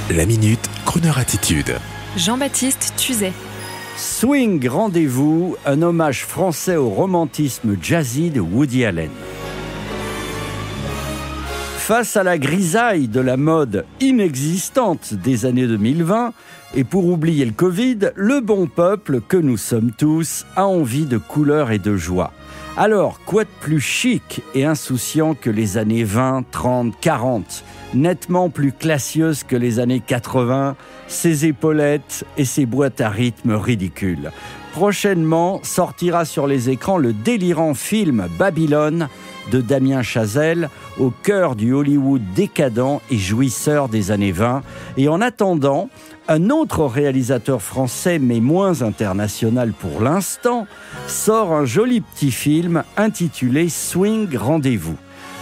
La Minute, Crooner Attitude. Jean-Baptiste Tuzet. Swing Rendez-vous, un hommage français au romantisme jazzy de Woody Allen. Face à la grisaille de la mode inexistante des années 2020, et pour oublier le Covid, le bon peuple que nous sommes tous a envie de couleurs et de joie. Alors, quoi de plus chic et insouciant que les années 20, 30, 40, nettement plus classieuses que les années 80, ses épaulettes et ses boîtes à rythme ridicules. Prochainement sortira sur les écrans le délirant film Babylone de Damien Chazelle, au cœur du Hollywood décadent et jouisseur des années 20. Et en attendant, un autre réalisateur français, mais moins international pour l'instant, sort un joli petit film intitulé Swing Rendez-vous.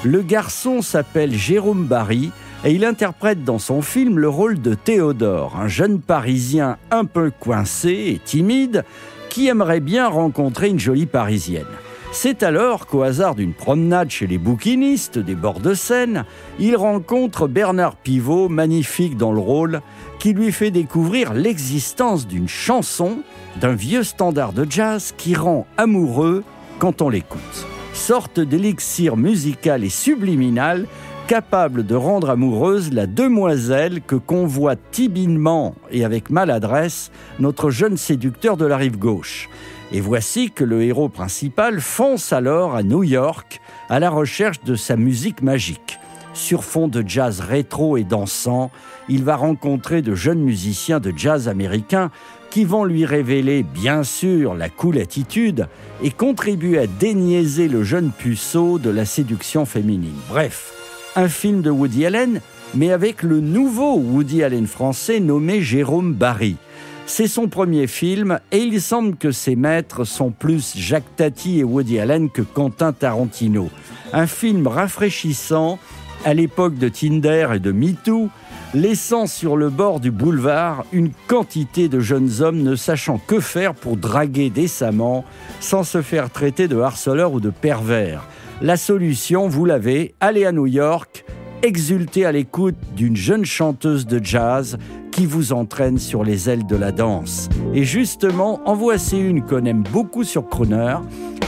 Le garçon s'appelle Jérôme Barry et il interprète dans son film le rôle de Théodore, un jeune Parisien un peu coincé et timide qui aimerait bien rencontrer une jolie Parisienne. C'est alors qu'au hasard d'une promenade chez les bouquinistes des bords de Seine, il rencontre Bernard Pivot, magnifique dans le rôle, qui lui fait découvrir l'existence d'une chanson, d'un vieux standard de jazz qui rend amoureux quand on l'écoute. Sorte d'élixir musical et subliminal, capable de rendre amoureuse la demoiselle que convoite timidement et avec maladresse notre jeune séducteur de la rive gauche. Et voici que le héros principal fonce alors à New York à la recherche de sa musique magique. Sur fond de jazz rétro et dansant, il va rencontrer de jeunes musiciens de jazz américains qui vont lui révéler, bien sûr, la cool attitude et contribuer à déniaiser le jeune puceau de la séduction féminine. Bref, un film de Woody Allen, mais avec le nouveau Woody Allen français nommé Jérôme Barry. C'est son premier film et il semble que ses maîtres sont plus Jacques Tati et Woody Allen que Quentin Tarantino. Un film rafraîchissant à l'époque de Tinder et de MeToo, laissant sur le bord du boulevard une quantité de jeunes hommes ne sachant que faire pour draguer décemment sans se faire traiter de harceleurs ou de pervers. La solution, vous l'avez, allez à New York, exultez à l'écoute d'une jeune chanteuse de jazz qui vous entraîne sur les ailes de la danse. Et justement, en voici une qu'on aime beaucoup sur Crooner.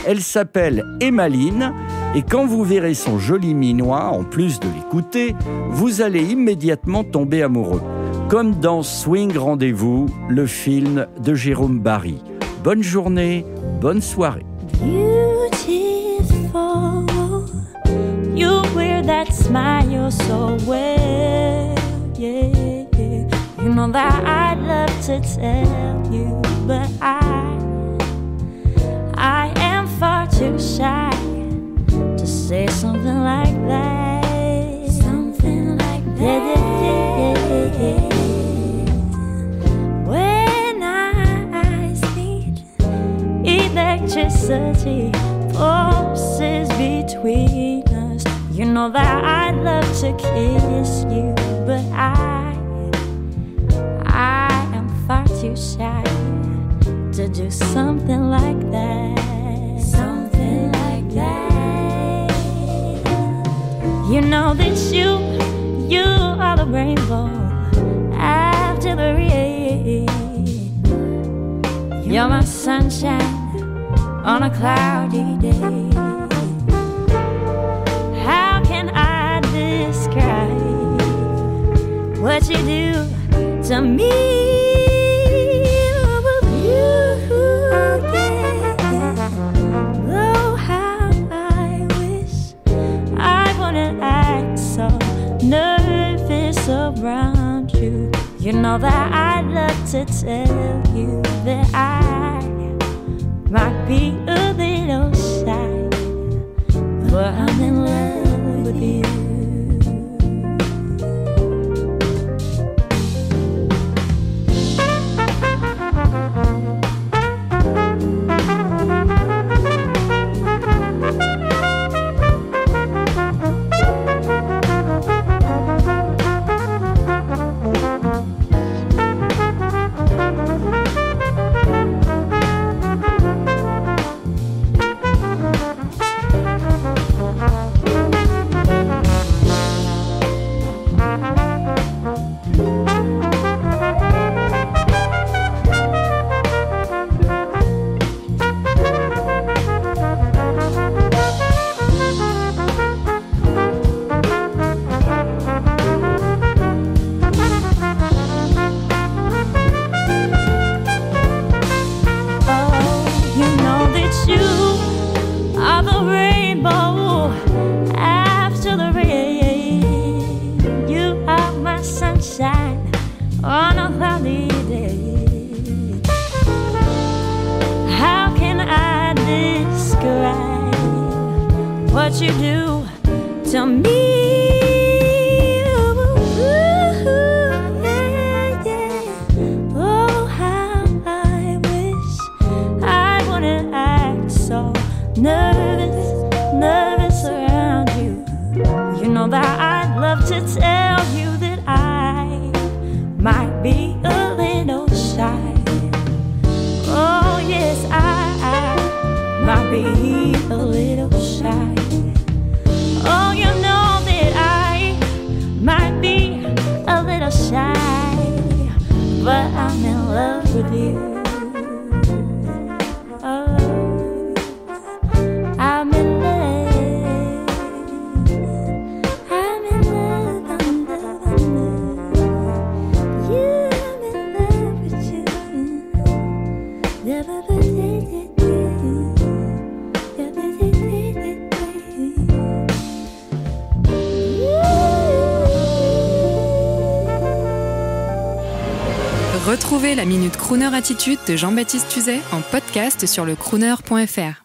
Elle s'appelle Emmaline, et quand vous verrez son joli minois, en plus de l'écouter, vous allez immédiatement tomber amoureux. Comme dans Swing Rendez-vous, le film de Jérôme Barry. Bonne journée, bonne soirée. Beautiful, you wear that smile so well, yeah. You know that I'd love to tell you, but I am far too shy to say something like that. Something like that. When eyes meet, electricity pulses between us. You know that I'd love to kiss you, but I am far too shy to do something like that. Something like that. You know that you are the rainbow after the rain. You're my sunshine on a cloudy day. How can I describe what you do to me? Oh, how I wish I wouldn't act so nervous around you. You know that I'd love to tell you that I might be a little shy, but I'm in love with you. what you do to me. Nervous around you. You know that I'd love to tell you that I might be a little shy. Oh yes, I might be a little shy. Oh, you know that I might be a little shy, but I'm in love with you. Retrouvez la Minute Crooner Attitude de Jean-Baptiste Tuzet en podcast sur le crooner.fr.